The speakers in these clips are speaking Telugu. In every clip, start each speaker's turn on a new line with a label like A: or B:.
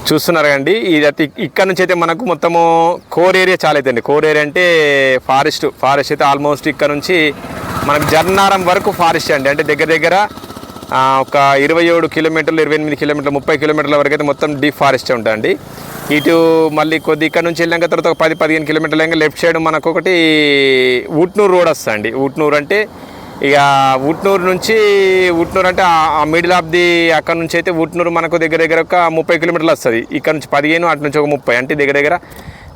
A: చూస్తున్నారు కండి ఇది ఇక్కడ నుంచి అయితే మనకు మొత్తము కోర్ ఏరియా చాలా అవుతుంది. కోర్ ఏరియా అంటే ఫారెస్ట్ అయితే ఆల్మోస్ట్ ఇక్కడ నుంచి మనకు జర్నారం వరకు ఫారెస్ట్ అండి. అంటే దగ్గర దగ్గర ఒక 27 కిలోమీటర్లు 28 కిలోమీటర్లు 30 కిలోమీటర్ల వరకు అయితే మొత్తం డీప్ ఫారెస్టే ఉంటుందండి. ఇటు మళ్ళీ కొద్ది ఇక్కడ నుంచి వెళ్ళాక తర్వాత ఒక 10-15 కిలోమీటర్లు వెళ్ళాక లెఫ్ట్ సైడ్ మనకు ఒకటి ఊట్నూరు రోడ్ వస్తుందండి. ఊట్నూరు అంటే ఇక ఊట్నూరు అంటే ఆ మిడిల్ ఆఫ్ ది అక్కడ నుంచి అయితే ఊట్నూరు మనకు దగ్గర దగ్గర ఒక 30 కిలోమీటర్లు వస్తుంది. ఇక్కడ నుంచి 15 అటు నుంచి ఒక 30 అంటే దగ్గర దగ్గర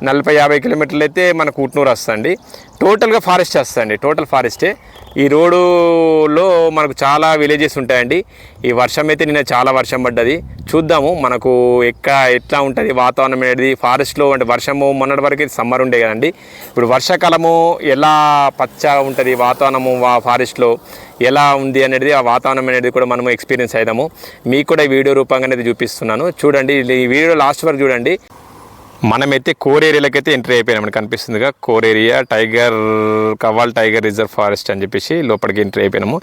A: 40-50 కిలోమీటర్లు అయితే మనకు ఊట్నూరు వస్తుంది. టోటల్గా ఫారెస్ట్ వస్తుందండి. టోటల్ ఫారెస్టే. ఈ రోడ్డులో మనకు చాలా విలేజెస్ ఉంటాయండి. ఈ వర్షం అయితే నిన్న చాలా వర్షం పడ్డది. చూద్దాము మనకు ఎట్లా ఉంటుంది వాతావరణం అనేది ఫారెస్ట్లో. అంటే వర్షము మొన్నటి వరకు సమ్మర్ ఉండే కదండి. ఇప్పుడు వర్షాకాలము ఎలా పచ్చగా ఉంటుంది వాతావరణము ఫారెస్ట్లో ఎలా ఉంది అనేది ఆ వాతావరణం అనేది కూడా మనము ఎక్స్పీరియన్స్ అవుతాము. మీకు కూడా ఈ వీడియో రూపంగా అనేది చూపిస్తున్నాను. చూడండి ఈ వీడియో లాస్ట్ వరకు చూడండి. మనమైతే కోర్ ఏరియాలోకి అయితే ఎంట్రీ అయిపోయినాం. మనకు కనిపిస్తుందిగా core area Kawal tiger reserve forest అని చెప్పేసి లోపలికి ఎంట్రీ అయిపోయినాము.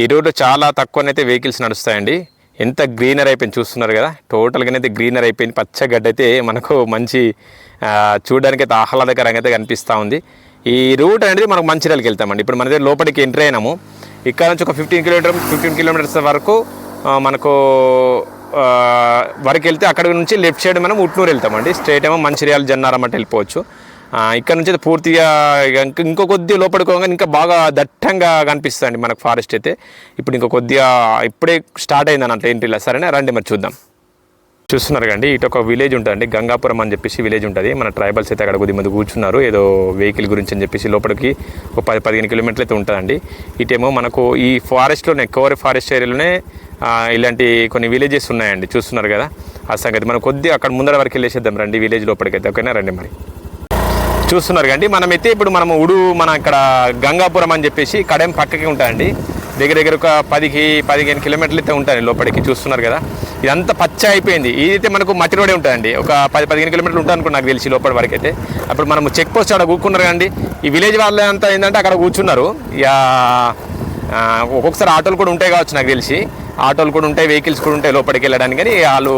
A: ఈ రోడ్డు చాలా తక్కువనైతే వెహికల్స్ నడుస్తాయండి. ఎంత గ్రీనర్ అయిపోయింది చూస్తున్నారు కదా. టోటల్గానైతే గ్రీనర్ అయిపోయింది. పచ్చగడ్డ అయితే మనకు మంచి చూడడానికి అయితే ఆహ్లాదకరంగా అయితే కనిపిస్తూ ఉంది. ఈ రూట్ అనేది మనకు మంచిర్యాలకి వెళ్తామండి. ఇప్పుడు మన దగ్గర లోపలికి ఎంట్రీ అయినాము. ఇక్కడ నుంచి ఒక 15 కిలోమీటర్స్ వరకు మనకు వరకు వెళ్తే అక్కడ నుంచి లెఫ్ట్ సైడ్ మనం ఉట్నూరు వెళ్తామండి. స్ట్రైట్ ఏమో మంచిర్యాల జన్నారం అంటే వెళ్ళిపోవచ్చు. ఇక్కడ నుంచి అయితే పూర్తిగా ఇంకో కొద్దిగా లోపడుకోగా ఇంకా బాగా దట్టంగా కనిపిస్తుంది మనకు ఫారెస్ట్ అయితే. ఇప్పుడు ఇంకో కొద్దిగా ఇప్పుడే స్టార్ట్ అయింది అన్నట్టు ఎంట్రీలో. సరేనా రండి మరి చూద్దాం. చూస్తున్నారు కండి ఇటు ఒక విలేజ్ ఉంటుందండి. గంగాపురం అని చెప్పేసి విలేజ్ ఉంటుంది. మన ట్రైబల్స్ అయితే అక్కడ కొద్దిమంది కూర్చున్నారు ఏదో వెహికల్ గురించి అని చెప్పేసి. లోపలికి ఒక 10-15 కిలోమీటర్లు అయితే ఉంటుందండి. ఇటేమో మనకు ఈ ఫారెస్ట్లోనే కోర్ ఫారెస్ట్ ఏరియాలోనే ఇలాంటి కొన్ని విలేజెస్ ఉన్నాయండి. చూస్తున్నారు కదా ఆ సంగతి. మనం కొద్దిగా అక్కడ ముందర వరకు వెళ్ళేసేద్దాం రండి విలేజ్ లోపలికి అయితే. ఓకేనా రండి మరి. చూస్తున్నారు కండి మనమైతే ఇప్పుడు మన ఇక్కడ గంగాపురం అని చెప్పేసి కడెం పక్కకి ఉంటాయండి. దగ్గర దగ్గర ఒక 10-15 కిలోమీటర్లు అయితే ఉంటాయి లోపలికి. చూస్తున్నారు కదా ఇదంతా పచ్చ అయిపోయింది. ఇదైతే మనకు మట్టి రోడే ఉంటుందండి. ఒక 10-15 కిలోమీటర్లు ఉంటుంది అనుకో నాకు తెలిసి లోపలి వరకు అయితే. అప్పుడు మనం చెక్ పోస్ట్ అక్కడ కూర్చున్నారు కండి. ఈ విలేజ్ వాళ్ళంతా ఏంటంటే అక్కడ కూర్చున్నారు. ఇక ఒక్కొక్కసారి ఆటోలు కూడా ఉంటాయి కావచ్చు నాకు తెలిసి. ఆటోలు కూడా ఉంటాయి వెహికల్స్ కూడా ఉంటాయి లోపలికి వెళ్ళడానికి. కానీ వాళ్ళు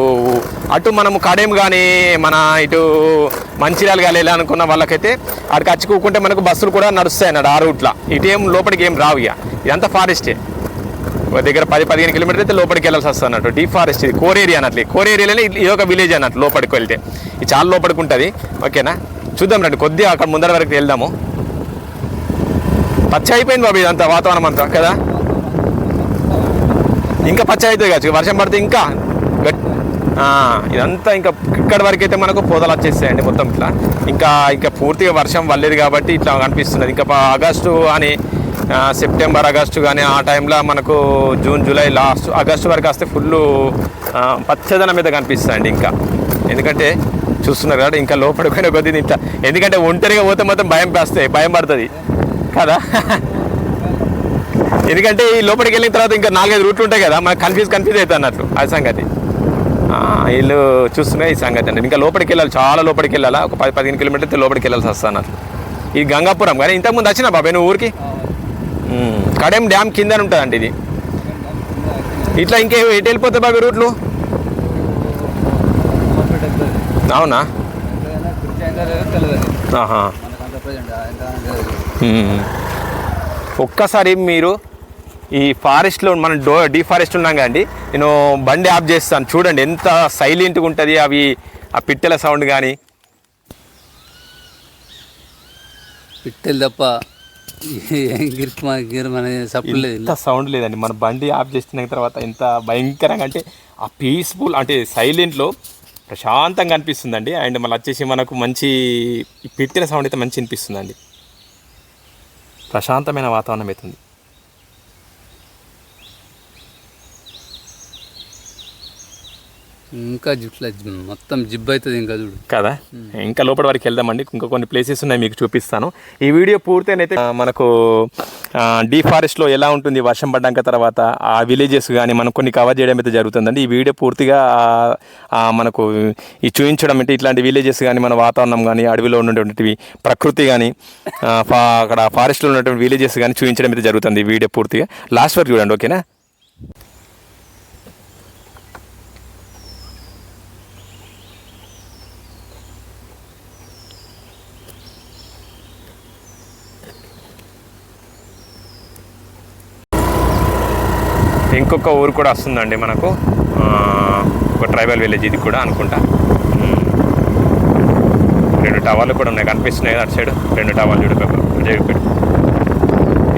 A: అటు మనము కడేం కానీ మన ఇటు మంచిర్యాల కానీ వెళ్ళాలనుకున్న వాళ్ళకైతే అక్కడికి వచ్చి కూకుంటే మనకు బస్సులు కూడా నడుస్తాయి అన్నాడు ఆ రూట్లో. ఇటేం లోపలికి ఏం రావు. ఇక ఇదంతా ఫారెస్టే. దగ్గర 10-15 కిలోమీటర్లు అయితే లోపలికి వెళ్ళాల్సి వస్తుంది అన్నట్టు. డీప్ ఫారెస్ట్ ఇది కోర్ ఏరియా అన్నట్లు. కోర్ ఏరియాలోనే ఇది ఒక విలేజ్ అన్నట్టు. లోపలికి వెళ్తే ఇది చాలా లోపలికి ఉంటుంది. ఓకేనా చూద్దాం రండి. కొద్దిగా అక్కడ ముందర వరకు వెళ్దాము. పచ్చ అయిపోయింది బాబు ఇదంతా వాతావరణం అంతా కదా. ఇంకా పచ్చ అవుతుంది కావచ్చు వర్షం పడితే ఇంకా ఇదంతా ఇంకా ఇక్కడ వరకు అయితే మనకు పొదలు వచ్చేస్తాయండి మొత్తం ఇట్లా. ఇంకా పూర్తిగా వర్షం పడలేదు కాబట్టి ఇట్లా కనిపిస్తున్నది. ఇంకా ఆగస్టు అని సెప్టెంబర్ ఆగస్టు కానీ ఆ టైంలో మనకు జూన్ జూలై లాస్ట్ ఆగస్టు వరకు వస్తే ఫుల్ పచ్చదనం మీద కనిపిస్తుందండి. ఇంకా ఎందుకంటే చూస్తున్నారు కదా ఇంకా లోపలిపోయిన కొద్దిగా ఇంత. ఎందుకంటే ఒంటరిగా పోతే మొత్తం భయం పడుతుంది కదా. ఎందుకంటే ఈ లోపలికి వెళ్ళిన తర్వాత ఇంకా 4-5 రూట్లు ఉంటాయి కదా మనకు కన్ఫ్యూజ్ అవుతుంది అన్నట్లు ఆ సంగతి. వీళ్ళు చూస్తున్నాయి ఈ సంగతి అండి. ఇంకా లోపలికి వెళ్ళాలి చాలా లోపలికి వెళ్ళాలా. ఒక 10-15 కిలోమీటర్లు లోపలికి వెళ్ళాల్సి వస్తుంది అన్నట్లు. ఇది గంగాపురం కానీ ఇంతకుముందు వచ్చినా బాబాయ్ నువ్వు ఊరికి కడెం డ్యామ్ కింద ఉంటుందండి ఇది. ఇట్లా ఇంకే ఎటు వెళ్ళిపోతాయి బాబాయ్ రూట్లు? అవునా ఒక్కసారి మీరు ఈ ఫారెస్ట్లో మనం డీ ఫారెస్ట్ ఉన్నాం కదండి. నేను బండి ఆఫ్ చేస్తాను చూడండి ఎంత సైలెంట్గా ఉంటుంది. ఆ పిట్టెల సౌండ్ కానీ
B: పిట్టెలు తప్ప
A: ఇంత సౌండ్ లేదండి. మన బండి ఆఫ్ చేసిన తర్వాత ఎంత భయంకరంగా అంటే ఆ పీస్ఫుల్ అంటే సైలెంట్లో ప్రశాంతంగా అనిపిస్తుందండి. అండ్ మళ్ళీ వచ్చేసి మనకు మంచి పిట్టెల సౌండ్ అయితే మంచి అనిపిస్తుందండి. ప్రశాంతమైన వాతావరణం అవుతుంది.
B: ఇంకా మొత్తం జిబ్ అవుతుంది ఇంకా చూడు
A: కదా. ఇంకా లోపల వరకు వెళ్దామండి. ఇంకా కొన్ని ప్లేసెస్ ఉన్నాయి మీకు చూపిస్తాను. ఈ వీడియో పూర్తయినైతే మనకు డీ ఫారెస్ట్లో ఎలా ఉంటుంది వర్షం పడ్డాక తర్వాత ఆ విలేజెస్ కానీ మనం కొన్ని కవర్ చేయడం అయితే జరుగుతుందండి. ఈ వీడియో పూర్తిగా మనకు ఈ చూపించడం అంటే ఇట్లాంటి విలేజెస్ కానీ మన వాతావరణం కానీ అడవిలో ఉన్నటువంటివి ప్రకృతి కానీ అక్కడ ఫారెస్ట్లో ఉన్నటువంటి విలేజెస్ కానీ చూపించడం అయితే జరుగుతుంది. ఈ వీడియో పూర్తిగా లాస్ట్ వరకు చూడండి. ఓకేనా. ఇంకొక ఊరు కూడా వస్తుందండి మనకు, ఒక ట్రైబల్ విలేజ్ ఇది కూడా అనుకుంటా. 2 టవర్లు కూడా ఉన్నాయి కనిపిస్తున్నాయి కదా అటు సైడ్, 2 టవర్లు చూడపెట్టు.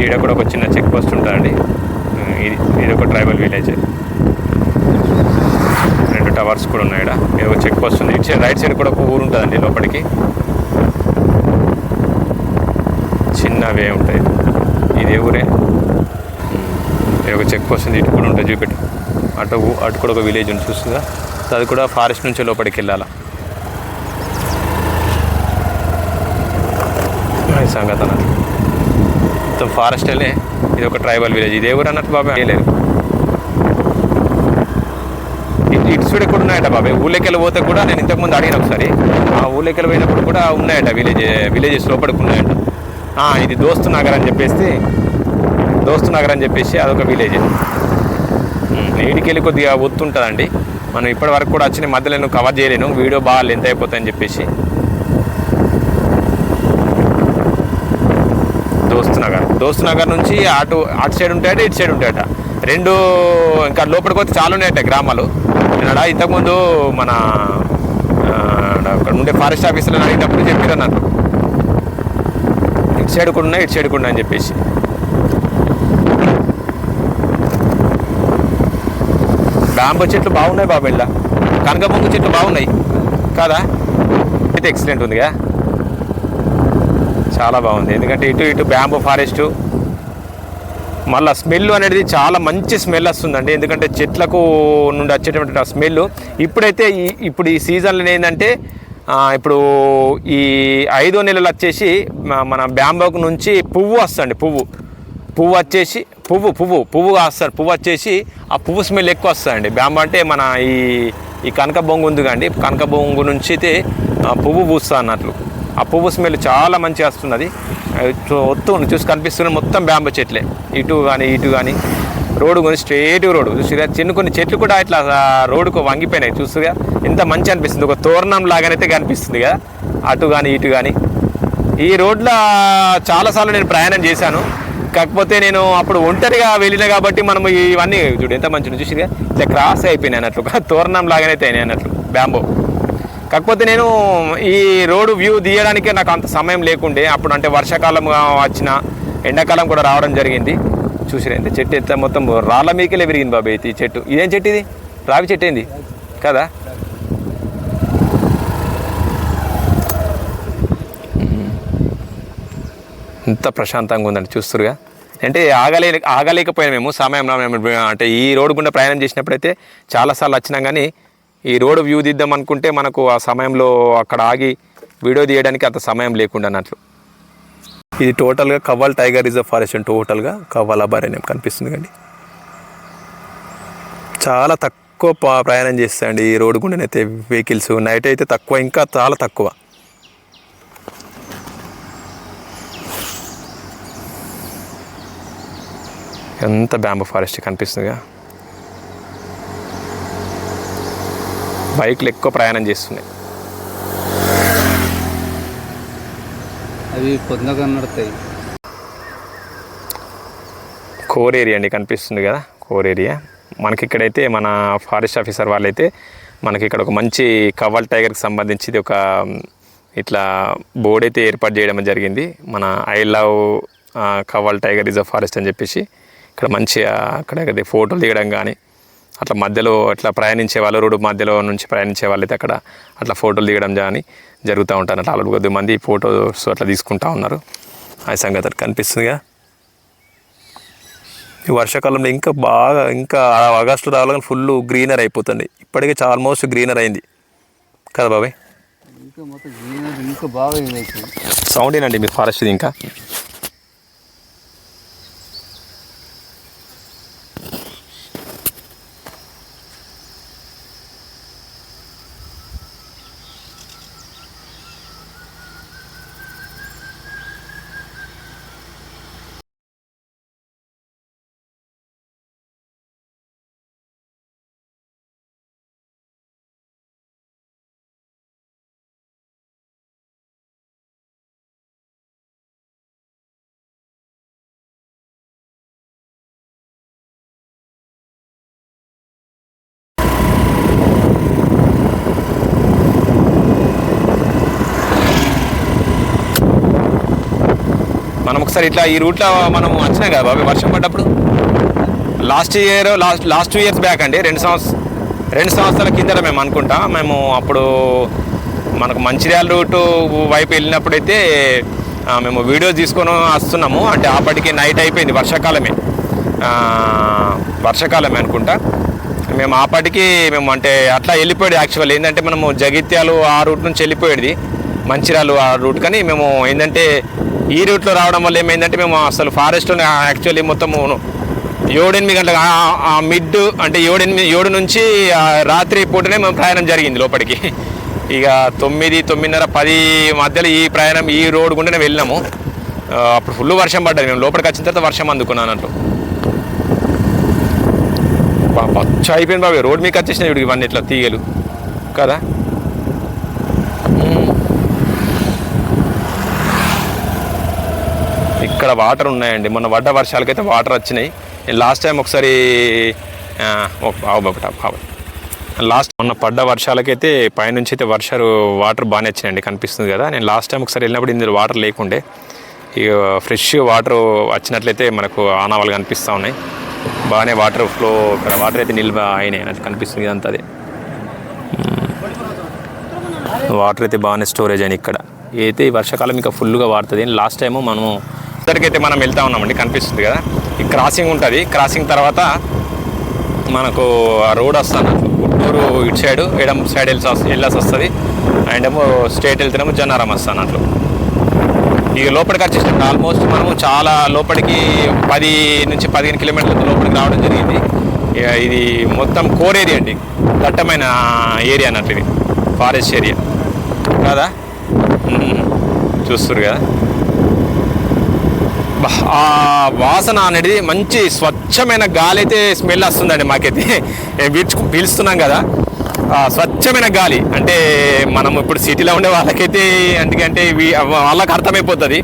A: ఈడ కూడా ఒక చిన్న చెక్ పోస్ట్ ఉంటుందండి. ఇది ఒక ట్రైబల్ విలేజ్. 2 టవర్స్ కూడా ఉన్నాయి. ఇది ఒక చెక్ పోస్ట్ ఉంది. ఇటు సైడ్ రైట్ సైడ్ కూడా ఒక ఊరు ఉంటుందండి లోపలికి, చిన్నవే ఉంటాయి. ఇదే ఊరే. ఇది ఒక చెక్ పోస్ట్ ఉంది, ఇటు కూడా ఉంటుంది చూపెట్టు. అటు కూడా ఒక విలేజ్ ఉంది చూస్తుందా, అది కూడా ఫారెస్ట్ నుంచి లోపలికి వెళ్ళాలి. సంగతి అన్నట్టు మొత్తం ఫారెస్ట్ వెళ్ళే ఇది ఒక ట్రైబల్ విలేజ్. ఇదే ఊరు అన్నట్టు బాబాయ్ లేదు. ఇటు సైడ్ కూడా ఉన్నాయట బాబాయ్. ఊళ్ళోకి వెళ్ళి పోతే కూడా నేను ఇంతకుముందు అడిగిన ఒకసారి, ఆ ఊళ్ళోకి వెళ్ళి పోయినప్పుడు కూడా ఉన్నాయట విలేజెస్ లోపలికి ఉన్నాయట. ఇది దోస్తు నగర్ అని చెప్పేసి అదొక విలేజ్. నీటికి వెళ్ళి కొద్దిగా ఒత్తుంటుందండి. మనం ఇప్పటి వరకు కూడా వచ్చిన మధ్యలో నేను కవర్ చేయలేను, వీడియో బాగా లెంత్ అయిపోతాయని చెప్పేసి. దోస్తు నగర్ నుంచి అటు సైడ్ ఉంటాయట, ఇటు సైడ్ ఉంటాయట. 2 ఇంకా లోపలికి పోతే చాలా ఉన్నాయట గ్రామాలు. నేను ఇంతకుముందు మన అక్కడ ఉండే ఫారెస్ట్ ఆఫీసర్లను అడిగినప్పుడు చెప్పారు అన్నట్టు, ఇటు సైడ్ కూడా ఉన్నాయి, ఇటు సైడ్ కూడా అని చెప్పేసి. బ్యాంబో చెట్లు బాగున్నాయి బాబు, ఇలా కనకబొంగు చెట్లు బాగున్నాయి కదా. అయితే ఎక్సలెంట్ ఉందిగా, చాలా బాగుంది. ఎందుకంటే ఇటు బ్యాంబో ఫారెస్టు, మళ్ళీ స్మెల్ అనేది చాలా మంచి స్మెల్ వస్తుందండి. ఎందుకంటే చెట్లకు నుండి వచ్చేటటువంటి ఆ స్మెల్ ఇప్పుడైతే ఇప్పుడు ఈ సీజన్లో ఏంటంటే, ఇప్పుడు ఈ 5వ నెలలు వచ్చేసి మన బ్యాంబోకు నుంచి పువ్వు వస్తుంది. పువ్వు వచ్చేసి పువ్వు కాస్తారు. పువ్వు వచ్చేసి ఆ పువ్వు స్మెల్ ఎక్కువ వస్తుందండి. బ్యాంబో అంటే మన ఈ కనక బొంగు ఉంది కండి, కనక బొంగు నుంచి అయితే పువ్వు పూస్తా అన్నట్లు. ఆ పువ్వు స్మెల్ చాలా మంచిగా వస్తున్నది. చూసి కనిపిస్తున్న మొత్తం బ్యాంబో చెట్లే, ఇటు కానీ రోడ్డు కొని స్ట్రేట్ రోడ్డు చూసిగా. కొన్ని చెట్లు కూడా ఇట్లా రోడ్డుకు వంగిపోయినాయి చూస్తుగా. ఎంత మంచి అనిపిస్తుంది, ఒక తోరణం లాగానైతే కనిపిస్తుంది కదా అటు కానీ ఇటు కానీ. ఈ రోడ్లో చాలాసార్లు నేను ప్రయాణం చేశాను. కాకపోతే నేను అప్పుడు ఒంటరిగా వెళ్ళిన కాబట్టి మనం ఇవన్నీ చూడు ఎంత మంచిగా చూసిగా, ఇట్లా క్రాస్ అయిపోయినాయి అన్నట్లు, తోరణం లాగానైతే అయినాయి అన్నట్లు బ్యాంబో. కాకపోతే నేను ఈ రోడ్డు వ్యూ తీయడానికే నాకు అంత సమయం లేకుండే. అప్పుడు అంటే వర్షాకాలం వచ్చిన, ఎండాకాలం కూడా రావడం జరిగింది. చూసిరా ఎంత చెట్టు ఎంత మొత్తం రాళ్ళ మీకెళ్ళే విరిగింది బాబాయ్ ఈ చెట్టు. ఇదేం చెట్టు ఇది? రావి చెట్టు ఏంది కదా. ఎంత ప్రశాంతంగా ఉందండి చూస్తురుగా. అంటే ఆగలేకపోయాము మేము సమయంలో. అంటే ఈ రోడ్డు గుండా ప్రయాణం చేసినప్పుడైతే చాలాసార్లు వచ్చినాం, కానీ ఈ రోడ్డు వ్యూ తీద్దాం అనుకుంటే మనకు ఆ సమయంలో అక్కడ ఆగి వీడియో తీయడానికి అంత సమయం లేకుండా అన్నట్లు. ఇది టోటల్గా కవ్వాల్ టైగర్ రిజర్వ్ ఫారెస్ట్, టోటల్గా కవ్వాల్ అభయారణ్యం కనిపిస్తుంది కండి. చాలా తక్కువ ప్రయాణం చేస్తాయండి ఈ రోడ్డు గుండెనైతే వెహికల్స్. నైట్ అయితే తక్కువ, ఇంకా చాలా తక్కువ. ఎంత బ్యాంబో ఫారెస్ట్ కనిపిస్తుందిగా. బైక్లు ఎక్కువ ప్రయాణం చేస్తున్నాయి.
B: అవి పొద్దుగా నడతాయి.
A: కోర్ ఏరియా అండి కనిపిస్తుంది కదా, కోర్ ఏరియా. మనకి ఇక్కడైతే మన ఫారెస్ట్ ఆఫీసర్ వాళ్ళైతే మనకి ఇక్కడ ఒక మంచి కవ్వాల్ టైగర్కి సంబంధించి ఒక ఇట్లా బోర్డు అయితే ఏర్పాటు చేయడం జరిగింది. మన I love Kawal tiger reserve forest అని చెప్పేసి. ఇక్కడ మంచిగా అక్కడ ఫోటోలు దిగడం కానీ, అట్లా మధ్యలో అట్లా ప్రయాణించే వాళ్ళు, రోడ్డు మధ్యలో నుంచి ప్రయాణించే వాళ్ళైతే అక్కడ అట్లా ఫోటోలు దిగడం కానీ జరుగుతూ ఉంటారు. అట్లా 4 మంది ఫోటోస్ అట్లా తీసుకుంటూ ఉన్నారు. ఆ సంగతి కనిపిస్తుందిగా. ఈ వర్షాకాలంలో ఇంకా ఆగస్టు రావాలని ఫుల్ గ్రీనర్ అయిపోతుంది. ఇప్పటికే ఆల్మోస్ట్ గ్రీనర్ అయింది కదా బాబాయ్.
B: ఇంకా బాగా
A: సౌండ్ ఏనండి మీరు ఫారెస్ట్ ఇంకా. మనం ఒకసారి ఇట్లా ఈ రూట్లో మనం వచ్చినాం కదా బాబు వర్షం పడ్డప్పుడు లాస్ట్ 2 ఇయర్స్ బ్యాక్ అండి 2 సంవత్సరాల కిందట మేము అనుకుంటా మేము అప్పుడు మనకు మంచిర్యాల రూటు వైపు వెళ్ళినప్పుడైతే మేము వీడియో తీసుకొని వస్తున్నాము అంటే ఆపటికి నైట్ అయిపోయింది వర్షాకాలమే అనుకుంటా మేము ఆపటికి మేము అంటే అట్లా వెళ్ళిపోయాడు యాక్చువల్ ఏంటంటే మనము జగిత్యాలు ఆ రూట్ నుంచి వెళ్ళిపోయేది మంచిర్యాలు ఆ రూట్ కానీ మేము ఏంటంటే ఈ రూట్లో రావడం వల్ల ఏమైందంటే మేము అసలు ఫారెస్ట్లో యాక్చువల్లీ మొత్తము 7-8 గంటలకు మిడ్ అంటే 7 నుంచి రాత్రి పూటనే మేము ప్రయాణం జరిగింది లోపలికి ఇక 9-9:30 10 మధ్యలో ఈ ప్రయాణం ఈ రోడ్ గుండెనే వెళ్ళినాము అప్పుడు ఫుల్ వర్షం పడ్డది మేము లోపలికి వచ్చిన తర్వాత వర్షం అందుకున్నాను అంటూ పచ్చ అయిపోయింది బాబు రోడ్ మీకు వచ్చేసినాయి ఇప్పుడు ఇవన్నీ ఇట్లా తీగలు కదా ఇక్కడ వాటర్ ఉన్నాయండి మొన్న పడ్డ వర్షాలకైతే వాటర్ వచ్చినాయి లాస్ట్ టైం ఒకసారి లాస్ట్ మొన్న పడ్డ వర్షాలకైతే పైనుంచి అయితే వాటర్ బాగానే వచ్చినాయండి కనిపిస్తుంది కదా నేను లాస్ట్ టైం ఒకసారి వెళ్ళినప్పుడు ఇందులో వాటర్ లేకుండే ఇక ఫ్రెష్ వాటర్ వచ్చినట్లయితే మనకు ఆనవాళ్ళు కనిపిస్తూ ఉన్నాయి బాగానే వాటర్ ఫ్లో ఇక్కడ వాటర్ అయితే నిల్వ అయినాయి అది కనిపిస్తుంది ఇదంతా అదే వాటర్ అయితే బాగానే స్టోరేజ్ అయినాయి ఇక్కడ అయితే ఈ వర్షాకాలం ఇంకా ఫుల్గా వాడుతుంది లాస్ట్ టైము మనము ఇక్కడికైతే మనం వెళ్తూ ఉన్నామండి కనిపిస్తుంది కదా ఈ క్రాసింగ్ ఉంటుంది క్రాసింగ్ తర్వాత మనకు ఆ రోడ్ వస్తుంది గుంటూరు ఇటు సైడు ఎడం సైడ్ వెళ్ళాల్సి వస్తుంది అండ్ ఏమో స్ట్రేట్ వెళ్తేనేమో జన్నారం వస్తుంది అన్నట్లు ఇక లోపలికి వచ్చేసినట్టు ఆల్మోస్ట్ మనము చాలా లోపలికి 10-15 కిలోమీటర్ల లోపలికి రావడం జరిగింది ఇది మొత్తం కోర్ ఏరియా అండి దట్టమైన ఏరియా అన్నట్లు ఇది ఫారెస్ట్ ఏరియా కదా చూస్తారు కదా ఆ వాసన అనేది మంచి స్వచ్ఛమైన గాలి అయితే స్మెల్ వస్తుందండి మాకైతే పీల్చుతున్నాం కదా స్వచ్ఛమైన గాలి అంటే మనం ఇప్పుడు సిటీలో ఉండే వాళ్ళకైతే ఎందుకంటే వాళ్ళకి అర్థమైపోతుంది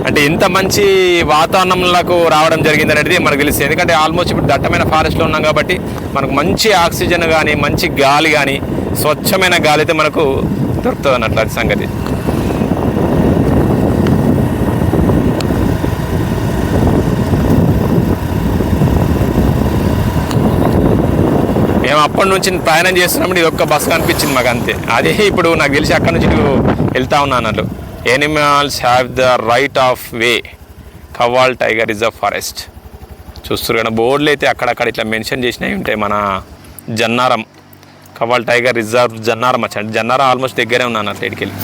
A: అంటే ఇంత మంచి వాతావరణంలోకి రావడం జరిగింది అనేది మనకు తెలుస్తుంది ఎందుకంటే ఆల్మోస్ట్ ఇప్పుడు దట్టమైన ఫారెస్ట్లో ఉన్నాం కాబట్టి మనకు మంచి ఆక్సిజన్ కానీ మంచి గాలి కానీ స్వచ్ఛమైన గాలి అయితే మనకు దొరుకుతుంది అన్నట్లు అది సంగతి మేము అప్పటి నుంచి ప్రయాణం చేస్తున్నప్పుడు ఇది ఒక్క బస్సు కనిపించింది మాకు అంతే అదే ఇప్పుడు నాకు తెలిసి అక్కడ నుంచి వెళ్తా ఉన్నాను అన్నట్లు animals have the right of way Kawal tiger reserve forest చూస్తారు కదా బోర్డులు అయితే అక్కడక్కడ ఇట్లా మెన్షన్ చేసినవి ఉంటాయి మన జన్నారం కవ్వాల్ టైగర్ రిజర్వ్ జన్నారం వచ్చండి జన్నారం ఆల్మోస్ట్ దగ్గరే ఉన్నాను అన్నట్టు ఇక్కడికి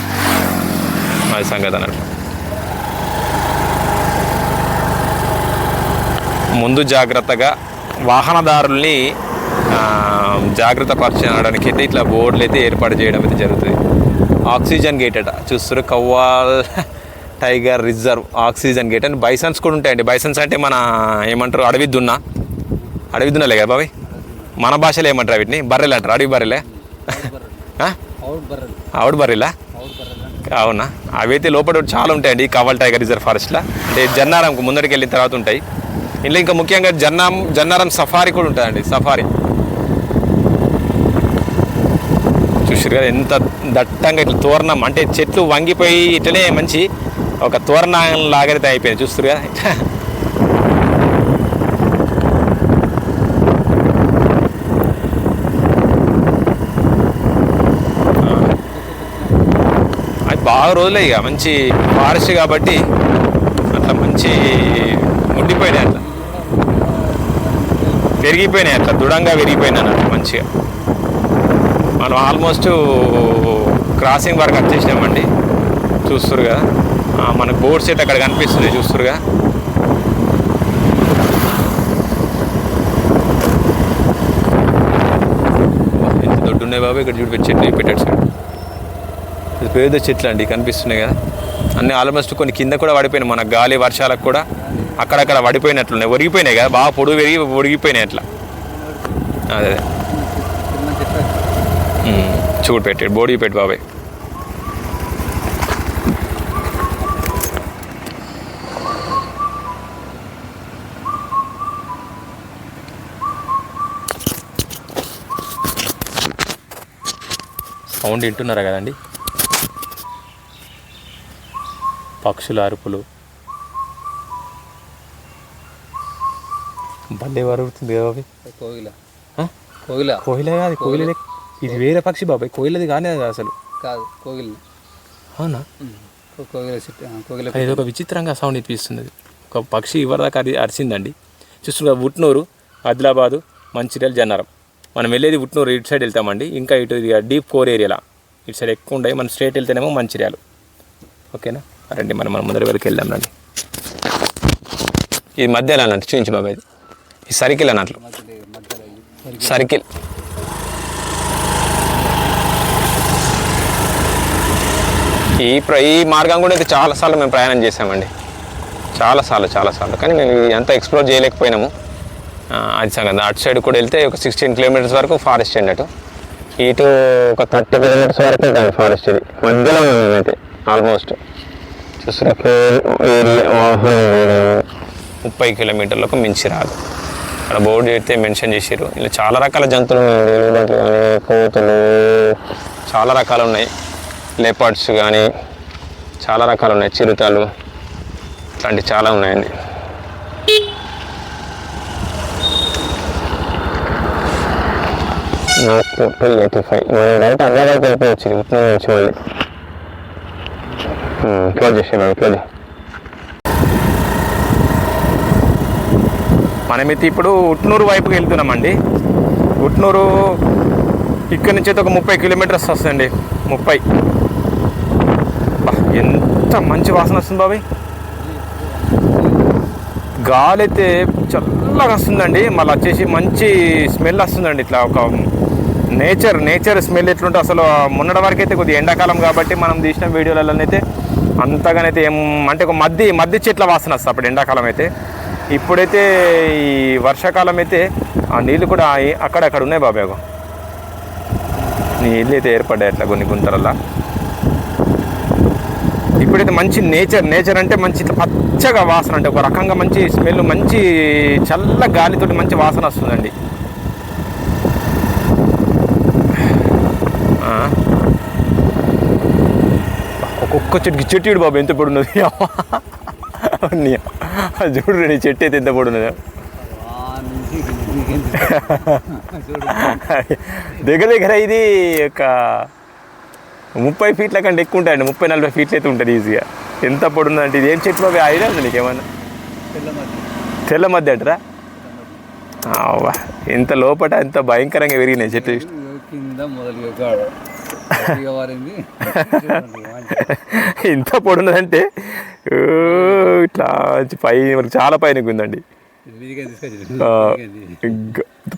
A: అది సంగతి అన్నట్టు ముందు జాగ్రత్తగా వాహనదారుల్ని జాగ్రత్త పరచడానికి అయితే ఇట్లా బోర్డులు అయితే ఏర్పాటు చేయడం అయితే జరుగుతుంది ఆక్సిజన్ గేట్ అట చూస్తారు Kawal tiger reserve oxygen gate అని బైసన్స్ కూడా ఉంటాయండి బైసన్స్ అంటే మన ఏమంటారు అడవి దున్నలే కదా బాబాయ్ మన భాషలో ఏమంటారు వీటిని బర్రెలు అంటారు అడవి బర్రెలే ఆవుడు బర్రెలా అవునా అవైతే లోపల చాలా ఉంటాయండి కవ్వాల్ టైగర్ రిజర్వ్ ఫారెస్ట్లో అంటే జన్నారంకు ముందరికి వెళ్ళిన తర్వాత ఉంటాయి ఇంట్లో ఇంకా ముఖ్యంగా జన్నారం సఫారీ కూడా ఉంటుందండి సఫారీ చూసారు కదా ఎంత దట్టంగా ఇట్లా తోరణం అంటే చెట్లు వంగిపోయి ఇట్లనే మంచి ఒక తోరణం లాగైతే అయిపోయింది చూస్తారు కదా అది బాగా రోజులే ఇక మంచి ఫారెస్ట్ కాబట్టి అట్లా మంచి ఉండిపోయినాయి అట్లా పెరిగిపోయినాయి అట్లా దృఢంగా పెరిగిపోయినాయి అన్నట్టు మంచిగా మనం ఆల్మోస్ట్ క్రాసింగ్ వరకు వచ్చేసినామండి చూస్తారు కదా మనకు బోర్డ్స్ అయితే అక్కడ కనిపిస్తుంది చూస్తురుగా ఎంత దొడ్డు ఉన్నాయి బాబు ఇక్కడ చూడు చెట్లు పెట్టాడు సార్ ఇది పేద చెట్లు అండి కనిపిస్తున్నాయి కదా అన్నీ ఆల్మోస్ట్ కొన్ని కింద కూడా పడిపోయినాయి మన గాలి వర్షాలకు కూడా అక్కడక్కడ పడిపోయినట్లున్నాయి ఒరిగిపోయినాయి కదా బాగా పొడుగు పెరిగి ఒరిగిపోయినాయి అట్లా అదే చూడు పెట్టాడు బోడీ పెట్టు బాబాయ్ సౌండ్ వింటున్నారా కదండి పక్షుల అరుపులు భలే వరుగుతుంది కదా బాబాయ్.
B: కోగిల
A: ఆ?
B: కోగిల
A: కోయిల కాదు, కోయిలది ఇది వేరే పక్షి బాబాయ్, కోయిలది కానీ అది అసలు.
B: కాదు కోగిల.
A: అవునా?
B: కోగిల చెట్టు కోగిల.
A: అది ఒక విచిత్రంగా సౌండ్ ఇప్పిస్తుంది. ఒక పక్షి ఇవరిదాకా అరిచిందండి. చూస్తున్నారు ఉట్నూరు, ఆదిలాబాదు, మంచిర్యాల, జన్నారం. మనం వెళ్ళేది ఉట్నూరు, ఇటు సైడ్ వెళ్తామండి. ఇంకా ఇటు డీప్ కోర్ ఏరియాలో ఇటు సైడ్ ఎక్కువ ఉంటాయి. మనం స్ట్రేట్ వెళ్తేనేమో మంచిర్యాలు. ఓకేనా? రండి మనం ముందర వరకు వెళ్దాం రండి. ఇది మధ్యలో అన్నట్టు చూపించు బాబాయ్, ఈ సర్కిల్ అన్నట్లు సర్కిల్. ఈ మార్గం కూడా అయితే చాలాసార్లు మేము ప్రయాణం చేసామండి, చాలాసార్లు. కానీ మేము అంతా ఎక్స్ప్లోర్ చేయలేకపోయినాము. అది సంగతి. అటు సైడ్ కూడా వెళ్తే ఒక 16 కిలోమీటర్స్ వరకు ఫారెస్ట్ అండి. అటు ఇటు ఒక 30 కిలోమీటర్స్ వరకు ఉంటుంది ఫారెస్ట్. ఇది మధ్యలో అయితే ఆల్మోస్ట్ చూసారా 30 కిలోమీటర్లకు మించి రాదు. అక్కడ బోర్డు అయితే మెన్షన్ చేసారు. ఇలా చాలా రకాల జంతువులు ఉన్నాయండి, కోతులు చాలా రకాలు ఉన్నాయి, లేపర్డ్స్ కానీ చాలా రకాలు ఉన్నాయి, చిరుతలు ఇట్లాంటివి చాలా ఉన్నాయండి. నాకు 85 డైరెక్ట్ అన్నదానికి వెళ్ళిపోవచ్చు. ఉట్నూరు నుంచి మళ్ళీ క్లోజ్ చేసేవాడు. క్లోజ్. మనమైతే ఇప్పుడు ఉట్నూరు వైపుకి వెళ్తున్నామండి. ఉట్నూరు ఇక్కడి నుంచి అయితే ఒక 30 కిలోమీటర్స్ వస్తుందండి. 30. ఎంత మంచి వాసన వస్తుంది బాబాయ్. గాలి అయితే చల్లగా వస్తుందండి. మళ్ళీ వచ్చేసి మంచి స్మెల్ వస్తుందండి. ఇట్లా ఒక నేచర్ స్మెల్ ఎట్లుంటే అసలు మొన్నటి వరకు అయితే కొద్దిగా ఎండాకాలం కాబట్టి మనం తీసిన వీడియోలలోనైతే అంతగానైతే ఏం అంటే ఒక మద్ది చెట్ల వాసన వస్తుంది అప్పుడు ఎండాకాలం అయితే. ఇప్పుడైతే ఈ వర్షాకాలం అయితే ఆ నీళ్ళు కూడా అక్కడక్కడ ఉన్నాయి బాబాయ్. నీళ్ళు అయితే ఏర్పడ్డాయి అట్లా కొన్ని గుంతలల్లా. ఇప్పుడైతే మంచి నేచర్ అంటే మంచి ఇట్లా పచ్చగా వాసన, అంటే ఒక రకంగా మంచి స్మెల్, మంచి చల్ల గాలితోటి మంచి వాసన వస్తుందండి. ఒక్కొక్క చెట్టు బాబు ఎంత పొడున్నది. చూడు నీ చెట్టు అయితే ఎంత పొడున్నది. దగ్గర ఇది ఒక 30 ఫీట్ల కంటే ఎక్కువ ఉంటాయండి. 30-40 ఫీట్లు అయితే ఉంటుంది ఈజీగా. ఎంత పొడుందంటే ఇది ఏం చెట్టు బాబు ఐడియా ఉంది నీకేమన్నా? తెల్ల మధ్య అంటారా? ఎంత లోపల ఎంత భయంకరంగా పెరిగినాయి చెట్టు. ఇంత పొడున్నదంటే ఇట్లా పై వరకు చాలా పైనకి ఉందండి.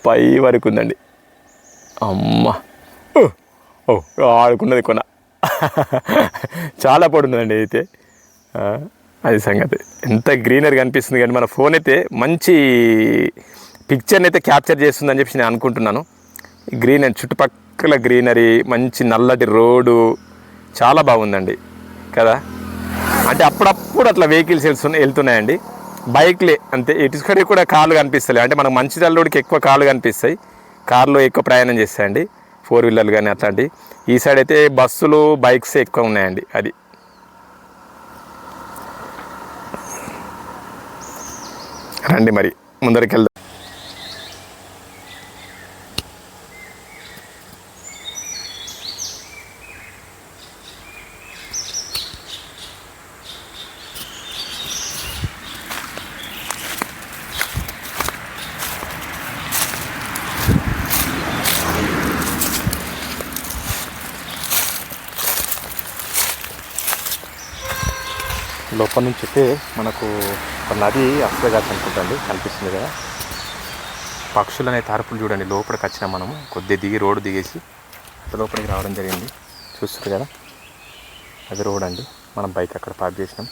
A: పై వరకు ఉందండి. అమ్మ ఆడుకున్నది కొన చాలా పొడున్నదండి అయితే. అది సంగతి. ఎంత గ్రీనరీ కనిపిస్తుంది. కానీ మన ఫోన్ అయితే మంచి పిక్చర్ని అయితే క్యాప్చర్ చేస్తుందని చెప్పి నేను అనుకుంటున్నాను. గ్రీనరీ చుట్టుపక్కల గ్రీనరీ, మంచి నల్లటి రోడ్డు చాలా బాగుందండి కదా. అంటే అప్పుడప్పుడు అట్లా వెహికల్స్ వెళ్తున్నాయండి, బైక్లే అంతే. ఇటుకడి కూడా కార్లు కనిపిస్తాయి. అంటే మనకు మంచిర్యాల రోడ్డుకి ఎక్కువ కార్లు కనిపిస్తాయి, కార్లు ఎక్కువ ప్రయాణం చేస్తాయండి, 4 వీలర్లు కానీ అట్లాంటివి. ఈ సైడ్ అయితే బస్సులు బైక్స్ ఎక్కువ ఉన్నాయండి. అది రండి మరి ముందరికి వెళ్దాం. లోపల నుంచి అయితే మనకు ఒక నది అస్సగాచి అనుకుంటుంది, కనిపిస్తుంది కదా. పక్షులు అనే తార్పులు చూడండి. లోపలికి వచ్చినా మనము కొద్దిగా దిగి రోడ్డు దిగేసి లోపలికి రావడం జరిగింది. చూస్తారు కదా, అది రోడ్ అండి. మనం బైక్ అక్కడ పార్క్ చేసినాం.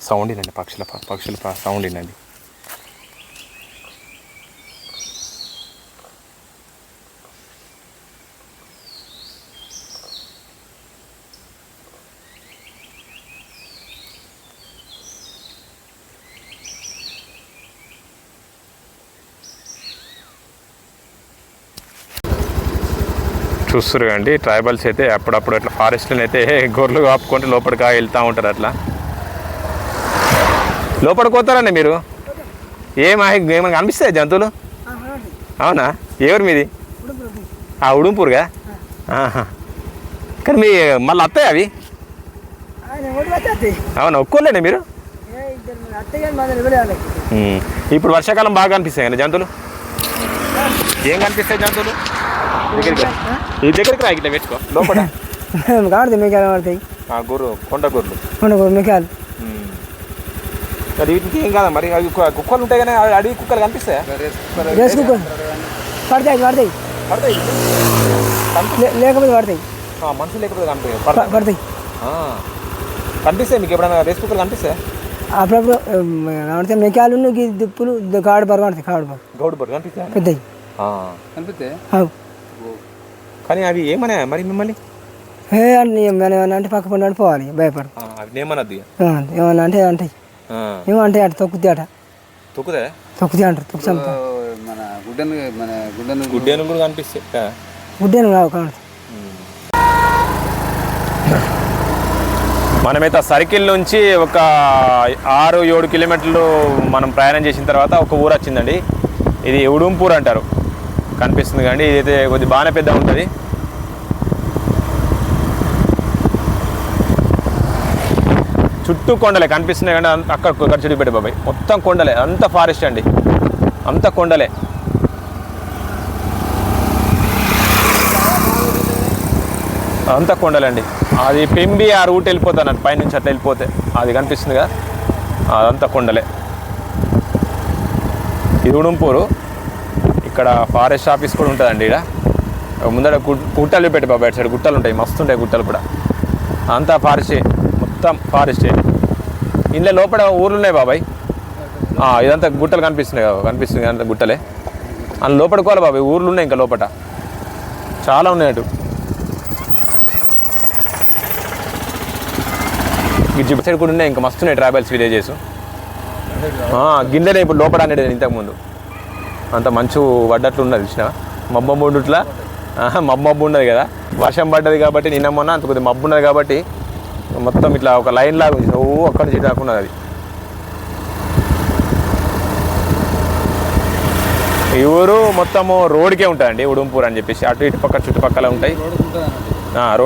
A: సౌండ్ వినండి, పక్షుల సౌండ్ వినండి. చూస్తారు అండి, ట్రైబల్స్ అయితే అప్పుడప్పుడు అట్లా ఫారెస్ట్ని అయితే గొర్రెలు కాపుకుంటే లోపలికి వెళ్తూ ఉంటారు. అట్లా లోపలికి పోతారండి మీరు? ఏమైనా కనిపిస్తాయి జంతువులు? అవునా? ఎవరు మీది? ఉడుంపూరుగా? కానీ మీ మళ్ళీ వస్తాయి అవి? అవునా? ఒక్కోలేండి మీరు? ఇప్పుడు వర్షాకాలం బాగా కనిపిస్తాయి కానీ జంతువులు. ఏం కనిపిస్తాయి జంతువులు? ఈ దగ్గరికి రా, ఇట్లా పెట్టుకో లోపల.
B: కాదు మేకాలు పడతాయి,
A: గొర్రె కొండ గొర్రెలు.
B: మేకాలు.
A: మరి వీటికి ఏం కాదా మరి? అవి కుక్కలు ఉంటాయి కానీ అడవి కుక్కలు కనిపిస్తాయా?
B: రేస్ కుక్కలు పడతాయి పడతాయి
A: పడతాయి,
B: లేకపోతే పడతాయి.
A: మనుషులు లేకపోతే కనిపిస్తాయి.
B: పడతాయి
A: కనిపిస్తాయి మీకు ఎప్పుడైనా రేస్ కుక్కలు కనిపిస్తాయా?
B: అప్పుడప్పుడు కనబడితే మేకాలు దిప్పులు కాడు బరు పడతాయి.
A: గౌడు బరు కనిపిస్తాయి,
B: పెద్దవి
A: కనిపిస్తాయి. కానీ అవి ఏమన్నా మరి మిమ్మల్ని
B: అంటే పక్క పండు పోవాలి భయపడు.
A: అవి ఏమన్నది
B: ఏమన్నా అంటే అంటాయి, ఏమంటే అటు తొక్కుతాయి, అట తొక్కుతాయి అంటారు. తొక్కు చంపుతా
C: మన గుడ్డను
A: గుడ్డేను కూడా కనిపిస్తాయి.
B: గుడ్డేను రావు కనబడుతుంది.
A: మనమైతే సర్కిల్ నుంచి ఒక 6-7 కిలోమీటర్లు మనం ప్రయాణం చేసిన తర్వాత ఒక ఊరు వచ్చిందండి. ఇది ఉడుంపూర్ అంటారు. కనిపిస్తుంది కానీ ఇదైతే కొద్ది బాగానే పెద్ద ఉంటుంది. చుట్టూ కొండలే కనిపిస్తున్నాయి కానీ అక్కడ చెడు బాబాయ్ మొత్తం కొండలే, అంత ఫారెస్ట్ అండి, అంత కొండలే. అంత కొండలండి. అది పెంబి ఆ రూట్ వెళ్ళిపోతాను పైనుంచి అట్లా వెళ్ళిపోతే అది కనిపిస్తుంది కదా, అదంతా కొండలే. ఇది ఉడుంపూరు. ఇక్కడ ఫారెస్ట్ ఆఫీస్ కూడా ఉంటుందండి. ఇక్కడ ముందర గుట్టలు పెట్టి బాబా సైడ్ గుట్టలు ఉంటాయి, మస్తు ఉంటాయి గుట్టలు కూడా. అంతా ఫారెస్టే, మొత్తం ఫారెస్టే. ఇంట్లో లోపల ఊర్లు ఉన్నాయి బాబాయ్. ఇదంతా గుట్టలు కనిపిస్తున్నాయి కదా, కనిపిస్తుంది అంతా గుట్టలే. అందులో లోపడుకోవాలి బాబాయ్, ఊర్లు ఉన్నాయి ఇంకా లోపల చాలా ఉన్నాయి. అటు గిజ్జి సైడ్ కూడా ఉన్నాయి, ఇంకా మస్తున్నాయి ట్రావెల్స్ విలేజెస్. గిన్నెలే ఇప్పుడు లోపల అనేది ఇంతకుముందు అంత మంచు పడ్డట్లు ఉన్నది చూసిన మబ్బు ఉండట్లా. మబ్బు ఉన్నది కదా, వర్షం పడ్డది కాబట్టి నిన్న మొన్న అంత కొద్దిగా మబ్బు ఉన్నది కాబట్టి మొత్తం ఇట్లా ఒక లైన్ లాగా ఉంది. అక్కడ నుంచి రాకున్నది అది. ఈ ఊరు మొత్తము రోడ్కే ఉంటుందండి, ఉడుంపూర్ అని చెప్పేసి. అటు ఇటు పక్క చుట్టుపక్కల ఉంటాయి రోడ్.